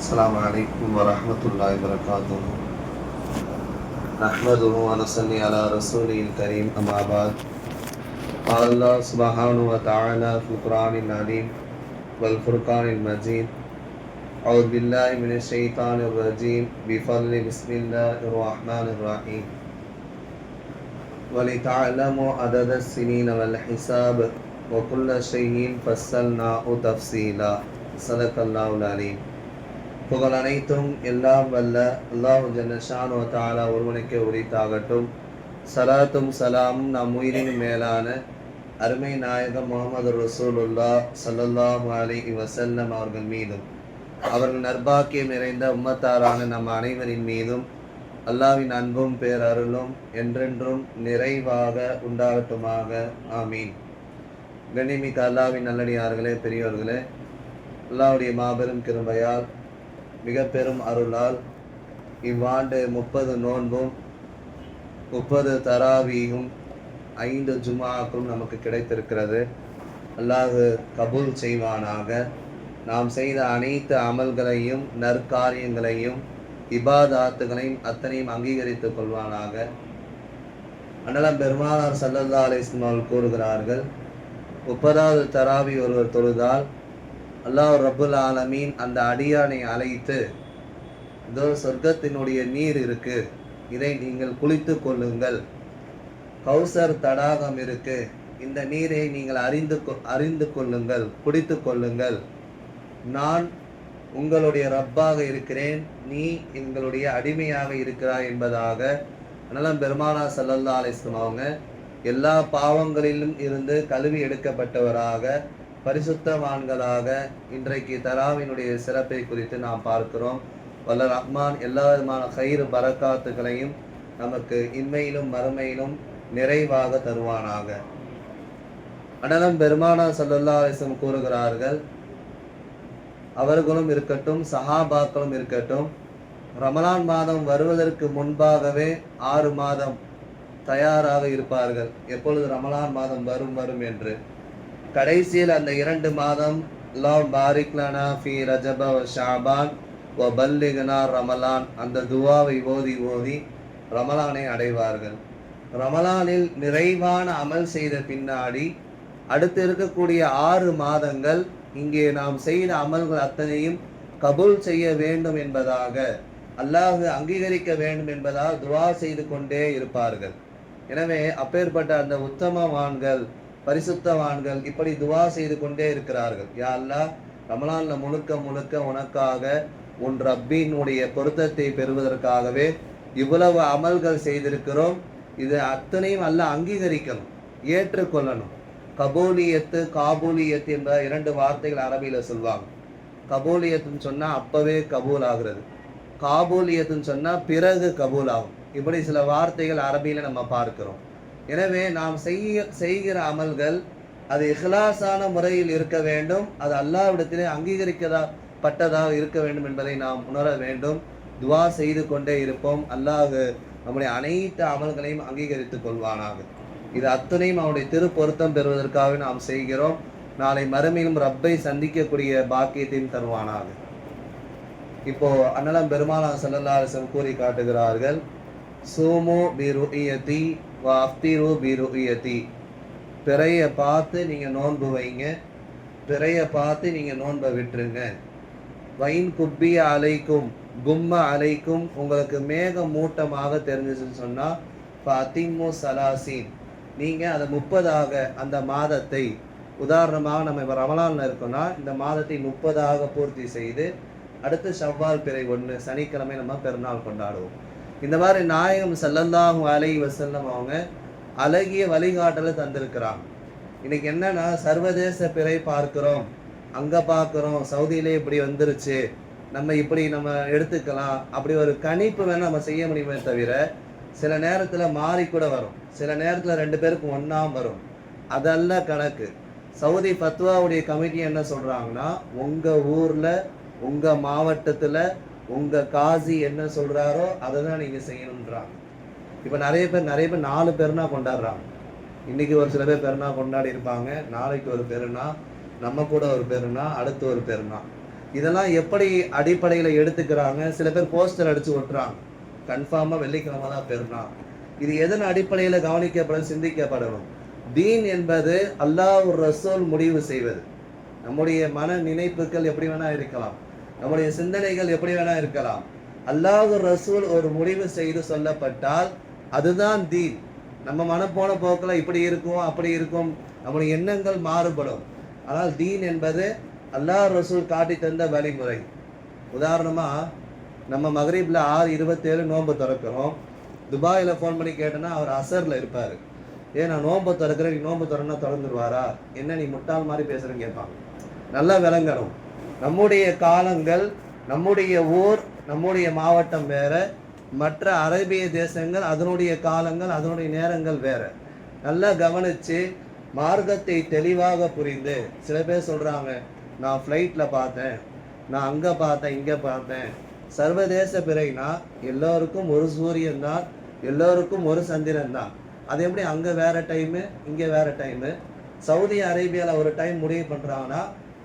السلام عليكم ورحمة الله وبركاته. نحمده ونصلي على رسوله الكريم أما بعد. قال الله سبحانه وتعالى في القرآن العظيم والفرقان المجيد. أعوذ بالله من الشيطان الرجيم بفضل بسم الله الرحمن الرحيم. ولتعلموا عدد السنين والحساب وكل شيء فصلناه تفصيلا. صدق الله العليم. புகழ் அனைத்தும் எல்லாம் வல்ல அல்லாஹ் ஜல்ல ஷானு வ தஆலா ஒருவனுக்கே உரித்தாகட்டும். ஸலாத்தும் ஸலாமும் நம் உயிரின் மேலான அருமை நாயகம் முஹம்மது ரசூலுல்லாஹ் ஸல்லல்லாஹு அலைஹி வஸல்லம் அவர்கள் மீதும் அவர்கள் நற்பாக்கியம் நிறைந்த உம்மத்தாரான நம் அனைவரின் மீதும் அல்லாஹ்வின் அன்பும் பேரருளும் என்றென்றும் நிறைவாக உண்டாகட்டுமாக. ஆமீன். கண்ணியமிக்க அல்லாஹ்வின் நல்லடியார்களே, பெரியோர்களே, அல்லாஹ்வுடைய மாபெரும் கிருபையால் மிக பெரும் அருளால் இவ்வாண்டு 30 நோன்பும் 30 தராவீயும் 5 ஜுமாக்கும் நமக்கு கிடைத்திருக்கிறது. அல்லாஹ் கபூல் செய்வானாக. நாம் செய்த அனைத்து அமல்களையும் நற்காரியங்களையும் இபாதாத்துகளையும் அத்தனையும் அங்கீகரித்துக் கொள்வானாக. அண்ணலம் பெருமானார் ஸல்லல்லாஹு அலைஹி வஸல்லம் அவர்கள் கூறுகிறார்கள், 30வது தராவி ஒருவர் தொழுதால் அல்லாஹ் ரப்புல் ஆலமீன் அந்த அடியானை அழைத்து, இதோ சொர்க்கத்தினுடைய நீர் இருக்கு, இதை நீங்கள் குளித்து கொள்ளுங்கள். கௌசர் தடாகம் இருக்கு, இந்த நீரை நீங்கள் அறிந்து கொள்ளுங்கள், குடித்து கொள்ளுங்கள். நான் உங்களுடைய ரப்பாக இருக்கிறேன், நீ எங்களுடைய அடிமையாக இருக்கிறாய் என்பதாக அண்ணலம் பெருமானார் ஸல்லல்லாஹு அலைஹி வஸல்லம் அவங்க எல்லா பாவங்களிலும் இருந்து கழுவி எடுக்கப்பட்டவராக பரிசுத்தவான்களாக இன்றைக்கு தராவினுடைய சிறப்பை குறித்து நாம் பார்க்கிறோம். வல்ல ரஹ்மான் எல்லா விதமான கயிறு பரக்காத்துகளையும் நமக்கு இன்மையிலும் மறுமையிலும் நிறைவாக தருவானாக. அண்ணலம் பெருமானார் ஸல்லல்லாஹு அலைஹி வஸல்லம் கூறுகிறார்கள், அவர்களும் இருக்கட்டும் சஹாபாக்களும் இருக்கட்டும், ரமலான் மாதம் வருவதற்கு முன்பாகவே 6 மாதம் தயாராக இருப்பார்கள். எப்பொழுது ரமலான் மாதம் வரும் என்று. கடைசியில் அந்த 2 மாதம் அல்லாஹ் பாரிக் லனா ஃபீ ரஜப வ ஷஅபான் வ பல்லிக்னா ரமலான், அந்த துவாவை ஓதி ரமலானை அடைவார்கள். ரமலானில் நிறைவான அமல் செய்த பின்னாடி அடுத்து இருக்கக்கூடிய 6 மாதங்கள் இங்கே நாம் செய்த அமல்கள் அத்தனையும் கபூல் செய்ய வேண்டும் என்பதாக, அல்லாஹ் அங்கீகரிக்க வேண்டும் என்பதால் துவா செய்து கொண்டே இருப்பார்கள். எனவே அப்பேற்பட்ட அந்த உத்தமவான்கள் பரிசுத்தவான்கள் இப்படி துவா செய்து கொண்டே இருக்கிறார்கள். யா அல்லாஹ், ரமலான்ல முழுக்க உனக்காக உன் ரப்பினுடைய பொருத்தத்தை பெறுவதற்காகவே இவ்வளவு அமல்கள் செய்திருக்கிறோம். இது அத்தனையும் அல்லாஹ் அங்கீகரிக்கணும், ஏற்றுக்கொள்ளணும். கபூலியத்து காபூலியத்து என்ற 2 வார்த்தைகள் அரபியில சொல்லுவாங்க. கபூலியத்துன்னு சொன்னா அப்பவே கபூல் ஆகுறது, காபூலியத்துன்னு சொன்னா பிறகு கபூல் ஆகும். இப்படி சில வார்த்தைகள் அரபியில நம்ம பார்க்கிறோம். எனவே நாம் செய்கிற அமல்கள் அது இஹ்லாஸான முறையில் இருக்க வேண்டும், அது அல்லாஹ்விடத்திலே அங்கீகரிக்கப்பட்டதாக இருக்க வேண்டும் என்பதை நாம் உணர வேண்டும். துவா செய்து கொண்டே இருப்போம். அல்லாஹ் நம்முடைய அனைத்து அமல்களையும் அங்கீகரித்துக் கொள்வானாக. இது அத்தனையும் அவனுடைய திருப்பொருத்தம் பெறுவதற்காக நாம் செய்கிறோம். நாளை மறுமையிலும் ரப்பை சந்திக்கக்கூடிய பாக்கியத்தையும் தருவானாக. இப்போ அண்ணலம் பெருமானார் ஸல்லல்லாஹு அலைஹி வஸல்லம் கூறி காட்டுகிறார்கள், சூமு பி ருஇயதி வ அஃப்திரு பி ருஇயதி. பிறைய பார்த்து நீங்க நோன்பு வைங்க, பிறைய பார்த்து நீங்க நோன்பை விட்டுருங்க. வைன் குப்பிய அலைக்கும் கும்ம அலைக்கும், உங்களுக்கு மேகம் மூட்டமாக தெரிஞ்சிச்சுன்னு சொன்னா ஃபஅதிம்மு ஸலாசீன், நீங்க அதை 30ஆக அந்த மாதத்தை, உதாரணமாக நம்ம இப்போ ரமலான்ல இருக்கோம்னா இந்த மாதத்தை 30ஆக பூர்த்தி செய்து அடுத்து ஷவ்வால் பிறை 1 சனிக்கிழமை நம்ம பெருநாள் கொண்டாடுவோம். இந்த மாதிரி நாயகம் ஸல்லல்லாஹு அலைஹி வஸல்லம் அவங்க அழகிய வழிகாட்டலை தந்திருக்கிறாங்க. இன்னைக்கு என்னன்னா சர்வதேச பிறை பார்க்கிறோம், அங்க பார்க்கிறோம், சவுதியிலே இப்படி வந்துருச்சு, நம்ம இப்படி நம்ம எடுத்துக்கலாம், அப்படி ஒரு கணிப்பு வேணா நம்ம செய்ய முடியுமே தவிர சில நேரத்துல மாறி கூட வரும், சில நேரத்துல 2 பேருக்கும் ஒண்ணா வரும். அதெல்லாம் கணக்கு. சவுதி ஃபத்வாவுடைய கமிட்டி என்ன சொல்றாங்கன்னா, உங்க ஊர்ல உங்க மாவட்டத்துல உங்க காசி என்ன சொல்றாரோ அதை தான் நீங்க செய்யணும்ன்றாங்க. இப்ப நிறைய பேர் 4 பெருனா கொண்டாடுறாங்க. இன்னைக்கு ஒரு சில பேர் பெருனா கொண்டாடி இருப்பாங்க, நாளைக்கு ஒரு பெருனா, நம்ம கூட ஒரு பெருனா, அடுத்து ஒரு பெருனா. இதெல்லாம் எப்படி அடிப்படையில் எடுத்துக்கிறாங்க? சில பேர் போஸ்டர் அடித்து ஒட்டுறாங்க, கன்ஃபார்மாக வெள்ளிக்கிழமை தான் பெருநாள். இது எதன் அடிப்படையில் கவனிக்கப்பட சிந்திக்கப்படணும்? தீன் என்பது அல்லாஹ் ரசூல் முடிவு செய்வது. நம்முடைய மன நினைப்புகள் எப்படி வேணா இருக்கலாம், நம்முடைய சிந்தனைகள் எப்படி வேணா இருக்கலாம். அல்லாஹ் ரசூல் ஒரு முடிவு செய்து சொல்லப்பட்டால் அதுதான் தீன். நம்ம மனப்போன போக்கில் இப்படி இருக்கும் அப்படி இருக்கும், நம்முடைய எண்ணங்கள் மாறுபடும். ஆனால் தீன் என்பது அல்லாஹ் ரசூல் காட்டி தந்த வழிமுறை. உதாரணமாக நம்ம மகரீபில் 6:27 நோன்பு திறக்கிறோம். துபாயில் ஃபோன் பண்ணி கேட்டேன்னா அவர் அசரில் இருப்பார். ஏன் நான் நோன்பு திறக்கிறேன், நீ நோன்பு திறன்னா திறந்துருவாரா, என்ன நீ முட்டாள் மாதிரி பேசுகிறேன்னு கேட்பாங்க. நல்லா விளங்கணும், நம்முடைய காலங்கள், நம்முடைய ஊர், நம்முடைய மாவட்டம் வேற, மற்ற அரேபிய தேசங்கள் அதனுடைய காலங்கள் அதனுடைய நேரங்கள் வேற. நல்லா கவனித்து மார்க்கத்தை தெளிவாக புரிந்து, சில பேர் சொல்கிறாங்க நான் ஃப்ளைட்டில் பார்த்தேன், நான் அங்கே பார்த்தேன் இங்கே பார்த்தேன். சர்வதேச பிறைனா எல்லோருக்கும் ஒரு சூரியன் தான், எல்லோருக்கும் ஒரு சந்திரன் தான். அது எப்படி அங்கே வேறு டைமு இங்கே வேறு டைமு? சவுதி அரேபியாவில் ஒரு டைம் முடிவு பண்ணுறாங்கன்னா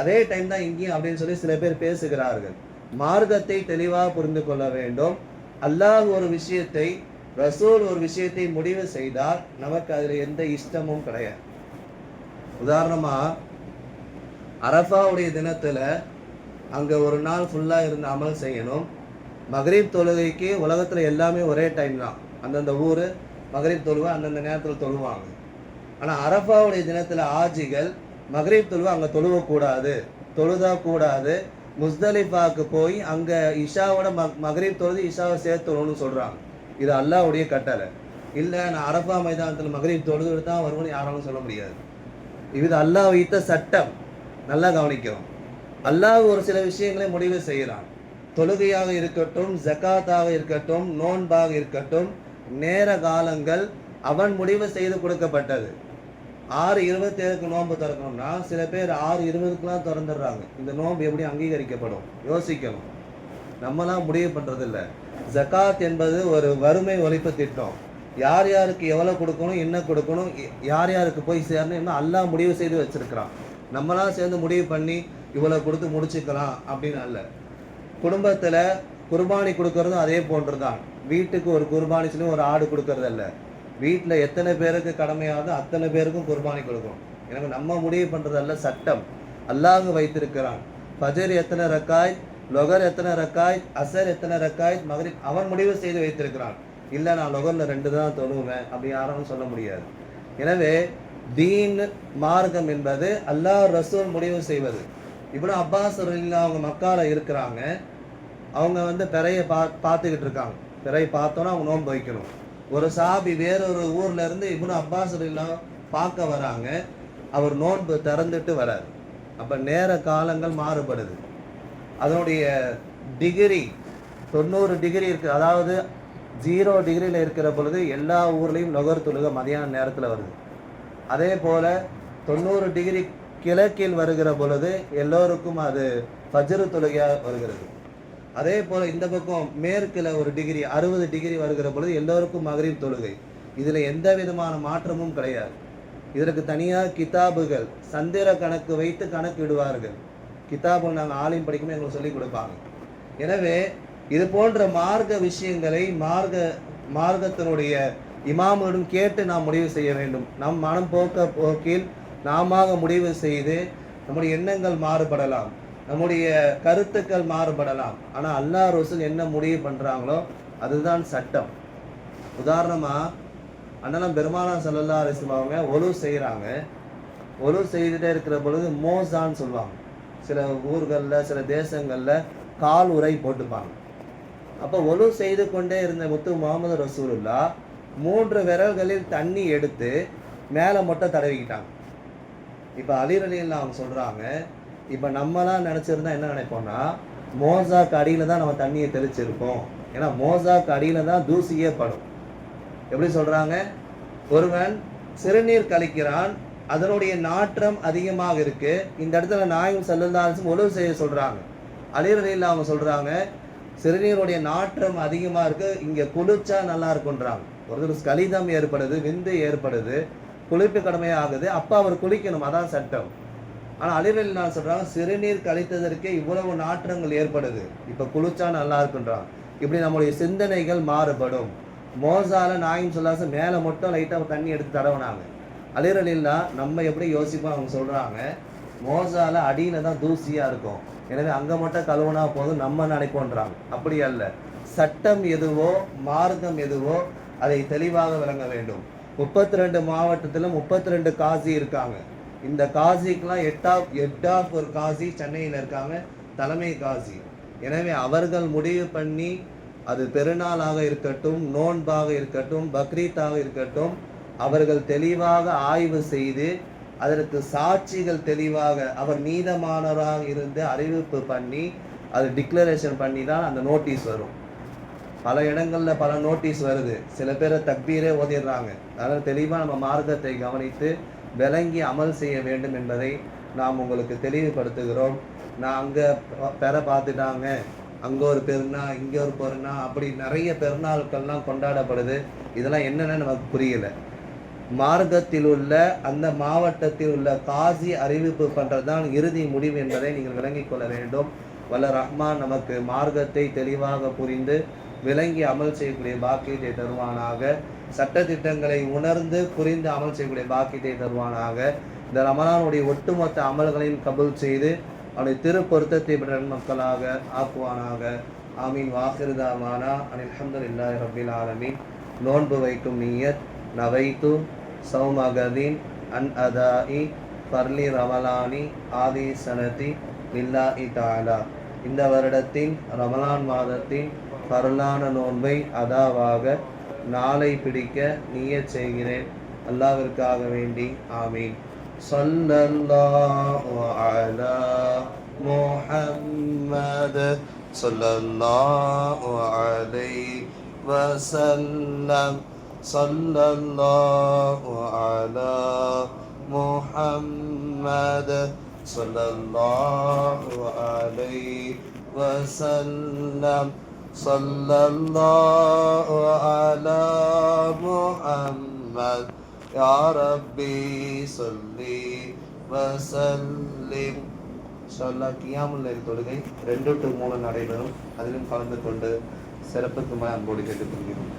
அதே டைம் தான் இங்கேயும் அப்படின்னு சொல்லி சில பேர் பேசுகிறார்கள். மார்க்கத்தை தெளிவாக புரிந்து கொள்ள வேண்டும். அல்லாஹ் ஒரு விஷயத்தை, ரசூல் ஒரு விஷயத்தை முடிவு செய்தால் நமக்கு அதில் எந்த இஷ்டமும் கிடையாது. உதாரணமாக அரஃபாவுடைய தினத்தில் அங்கே ஒரு நாள் ஃபுல்லாக இருந்து அமல் செய்யணும். மகரீப் தொழுகைக்கு உலகத்தில் எல்லாமே ஒரே டைம் தான், அந்தந்த ஊர் மகரீப் தொழுவை அந்தந்த நேரத்தில் தொழுவாங்க. ஆனால் அரஃபாவுடைய தினத்தில் ஆஜிகள் மகரீப் தொழுவை அங்கே தொழுவக்கூடாது, தொழுதா கூடாது, முஸ்தலிஃபாவுக்கு போய் அங்கே இஷாவோட மகரீப் தொழுது இஷாவை சேர்த்து தொழணும்னு சொல்கிறாங்க. இது அல்லாஹ்வுடைய கட்டளை. இல்லை நான் அரஃபா மைதானத்தில் மகரீப் தொழுது தான் வரும்னு யாராலும் சொல்ல முடியாது. இது அல்லாஹ் வைத்த சட்டம். நல்லா கவனிக்கிறோம். அல்லாஹ் ஒரு சில விஷயங்களை முடிவு செய்கிறான். தொழுகையாக இருக்கட்டும், ஜக்காத்தாக இருக்கட்டும், நோன்பாக இருக்கட்டும், நேர காலங்கள் அவன் முடிவு செய்து கொடுக்கப்பட்டது. 6:27க்கு நோன்பு திறக்கணும்னா சில பேர் 6:20க்குலாம் திறந்துடுறாங்க. இந்த நோன்பு எப்படி அங்கீகரிக்கப்படும்? யோசிக்கணும். நம்மலாம் முடிவு பண்ணுறதில்ல. ஜக்காத் என்பது ஒரு வறுமை ஒழிப்பு திட்டம். யார் யாருக்கு எவ்வளோ கொடுக்கணும், என்ன கொடுக்கணும், யார் யாருக்கு போய் சேரணும் என்ன அல்லாஹ் முடிவு செய்து வச்சிருக்கிறான். நம்மளாம் சேர்ந்து முடிவு பண்ணி இவ்வளோ கொடுத்து முடிச்சுக்கலாம் அப்படின்னு அல்ல. குடும்பத்தில் குர்பானி கொடுக்கறதும் அதே போன்று தான். வீட்டுக்கு ஒரு குர்பானி சொல்லி ஒரு ஆடு கொடுக்கறதல்ல, வீட்டில் எத்தனை பேருக்கு கடமையாகுதோ அத்தனை பேருக்கும் குர்பானி கொடுக்கணும். எனக்கு நம்ம முடிவு பண்ணுறதல்ல, சட்டம் அல்லாஹ் வைத்திருக்கிறான். ஃபஜர் எத்தனை ரக்காய், லொகர் எத்தனை ரக்காய், அசர் எத்தனை ரக்காய், மகரிப் அவன் முடிவு செய்து வைத்திருக்கிறான். இல்லை நான் லொகரில் 2 தான் தொழுவேன் அப்படி யாரும் சொல்ல முடியாது. எனவே தீன் மார்க்கம் என்பது அல்லாஹ் ரசூல் முடிவு செய்வது. இப்னு அப்பாஸ் ரலியல்லாஹு அவங்க மக்கால இருக்கிறாங்க. அவங்க பிறையை பார்த்துக்கிட்டு இருக்காங்க. பிறை பார்த்தோன்னா அவங்க நோன்பு வைக்கணும். ஒரு சாபி வேறொரு ஊர்ல இருந்து இப்னு அப்பாஸ் ரலியல்லாஹு பார்க்க வராங்க. அவர் நோன்பு திறந்துட்டு வரார். அப்போ நேர காலங்கள் மாறுபடுது. அதனுடைய டிகிரி 90 டிகிரி இருக்குது. அதாவது 0 டிகிரியில் இருக்கிற பொழுது எல்லா ஊர்லேயும் நுகர் தொழுகை மதியான நேரத்தில் வருது. அதே போல் 90 டிகிரி கிழக்கில் வருகிற பொழுது எல்லோருக்கும் அது ஃபஜ்ர் தொழுகையாக வருகிறது. அதே போல் இந்த பக்கம் மேற்கில் ஒரு டிகிரி 60 டிகிரி வருகிற பொழுது எல்லோருக்கும் மகரிப் தொழுகை. இதில் எந்த விதமான மாற்றமும் கிடையாது. இதற்கு தனியாக கிதாபுகள் சந்திர கணக்கு வைத்து கணக்கு இடுவார்கள். கிதாபு நாங்கள் ஆலயம் படிக்கும்போது எங்களுக்கு சொல்லிக் கொடுப்பாங்க. எனவே இது போன்ற மார்க்க விஷயங்களை மார்க்கத்தினுடைய இமாமிடம் கேட்டு நாம் முடிவு செய்ய வேண்டும். நம் மனம் போக்கில் நாம முடிவு செய்து நம்முடைய எண்ணங்கள் மாறுபடலாம், நம்முடைய கருத்துக்கள் மாறுபடலாம். ஆனால் அல்லாஹ் ரசூல் என்ன முடிவு பண்ணுறாங்களோ அதுதான் சட்டம். உதாரணமாக அண்ணலாம் பெருமானார் ஸல்லல்லாஹு அலைஹி வஸல்லம் அவங்க ஒலு செய்கிறாங்க. ஒலு செய்துட்டே இருக்கிற பொழுது மோசான்னு சொல்லுவாங்க. சில ஊர்களில் சில தேசங்களில் கால் உரை போட்டுப்பாங்க. அப்போ ஒலு செய்து கொண்டே இருந்த முத்து முகமது ரசூலுல்லா 3 விரல்களில் தண்ணி எடுத்து மேலே மட்டும் தடவிக்கிட்டாங்க. இப்போ அலி ரலியல்லாஹு அவங்க சொல்கிறாங்க, இப்போ நம்மளாம் நினச்சிருந்தா என்ன நினைப்போம்னா மோசாக்கு அடியில் தான் நம்ம தண்ணியை தெளிச்சிருப்போம். ஏன்னா மோசாக்கு அடியில் தான் தூசியே படும். எப்படி சொல்கிறாங்க? ஒருவன் சிறுநீர் கழிக்கிறான், அதனுடைய நாற்றம் அதிகமாக இருக்கு. இந்த இடத்துல நாயும் ஸல்லல்லாஹு ஒலு செய்ய சொல்கிறாங்க. அலி ரலியல்லாஹு அவங்க சொல்கிறாங்க, சிறுநீருடைய நாற்றம் அதிகமாக இருக்கு, இங்கே குளிச்சா நல்லா இருக்குன்றாங்க. ஒருத்தர் கலிதம் ஏற்படுது, விந்து ஏற்படுது, குளிப்பு கடமையாகுது, அப்போ அவர் குளிக்கணும், அதான் சட்டம். ஆனால் அலிரலி நான் சொல்கிறாங்க, சிறுநீர் கழித்ததற்கே இவ்வளவு நாற்றங்கள் ஏற்படுது, இப்போ குளிச்சா நல்லா இருக்குன்றாங்க. இப்படி நம்முடைய சிந்தனைகள் மாறுபடும். மோசால நாயின் சொல்லாச மேலே மட்டும் லைட்டாக தண்ணி எடுத்து தடவினாங்க. அலிரலில்லா நம்ம எப்படி யோசிப்போம், அவங்க சொல்கிறாங்க மோசால அடியில் தான் தூசியாக இருக்கும், எனவே அங்கே மட்டும் கழுவுனா போதும் நம்ம நினைப்போன்றாங்க. அப்படி அல்ல, சட்டம் எதுவோ மார்க்கம் எதுவோ அதை தெளிவாக விளங்க வேண்டும். 32 மாவட்டத்தில் 32 காசி இருக்காங்க. இந்த காசிக்கெலாம் எட் ஆஃப் ஒரு காசி சென்னையில் இருக்காங்க, தலைமை காசி. எனவே அவர்கள் முடிவு பண்ணி, அது பெருநாளாக இருக்கட்டும், நோன்பாக இருக்கட்டும், பக்ரீத்தாக இருக்கட்டும், அவர்கள் தெளிவாக ஆய்வு செய்து அதற்கு சாட்சிகள் தெளிவாக அவர் நீதமானவராக இருந்து அறிவிப்பு பண்ணி அது டிக்ளரேஷன் பண்ணி தான் அந்த நோட்டீஸ் வரும். பல இடங்களில் பல நோட்டீஸ் வருது, சில பேரை தக்பீரே ஓதிடுறாங்க. அதனால் தெளிவாக நம்ம மார்க்கத்தை கவனித்து விளங்கி அமல் செய்ய வேண்டும் என்பதை நாம் உங்களுக்கு தெளிவுபடுத்துகிறோம். நான் அங்கே பார்த்துட்டாங்க, அங்கே ஒரு பெருநா, இங்கே ஒரு பெருநா, அப்படி நிறைய பெருநாட்கள்லாம் கொண்டாடப்படுது. இதெல்லாம் என்னென்னு நமக்கு புரியலை. மார்க்கத்தில் உள்ள அந்த மாவட்டத்தில் உள்ள காசி அறிவிப்பு பண்ணுறது தான் இறுதி முடிவு என்பதை நீங்கள் விளங்கிக் கொள்ள வேண்டும். வல்ல ரஹ்மான் நமக்கு மார்க்கத்தை தெளிவாக புரிந்து விளங்கி அமல் செய்யக்கூடிய பாக்கியத்தை தருவானாக. சட்டத்திட்டங்களை உணர்ந்து புரிந்து அமல் செய்யக்கூடிய பாக்கியத்தை தருவானாக. இந்த ரமலானுடைய ஒட்டுமொத்த அமல்களையும் கபூல் செய்து அவனுடைய திருப்பொருத்தத்தை பெற்ற மக்களாக ஆக்குவானாக. ஆமீன். வாஹிருதாவானா அனில் அல்ஹம்துலில்லாஹி ரப்பில் ஆலமீன். நோன்பு வைக்கும் நியத் நவைத்து சௌமகதீன் அன் அதாஇ பர்லி ரமலானி ஆதி சனதி லில்லாஹி தஆலா. இந்த வருடத்தின் ரமலான் மாதத்தின் பரலான நோன்பை அதாவாக நாளை பிடிக்க நியத் செய்கிறேன், அல்லாஹ்விற்காக வேண்டி. ஆமீன். ஸல்லல்லாஹு அலா முஹம்மத் ஸல்லல்லாஹு அலைஹி வஸல்லம். ஸல்லல்லாஹு அலா முஹம்மத் ஸல்லல்லாஹு அலைஹி வஸல்லம். ஸல்லல்லாஹு அலா முஹம்மத். யா ரப்பி ஸல்லி வஸல்லிம். இன்ஷாஅல்லாஹ் கியாமுல் லைல் தொழுகை 2 to 3 நடைபெறும். அதிலும் கலந்து கொண்டு சிறப்புக்கு அன்போடு கேட்டுக்கொள்கிறோம்.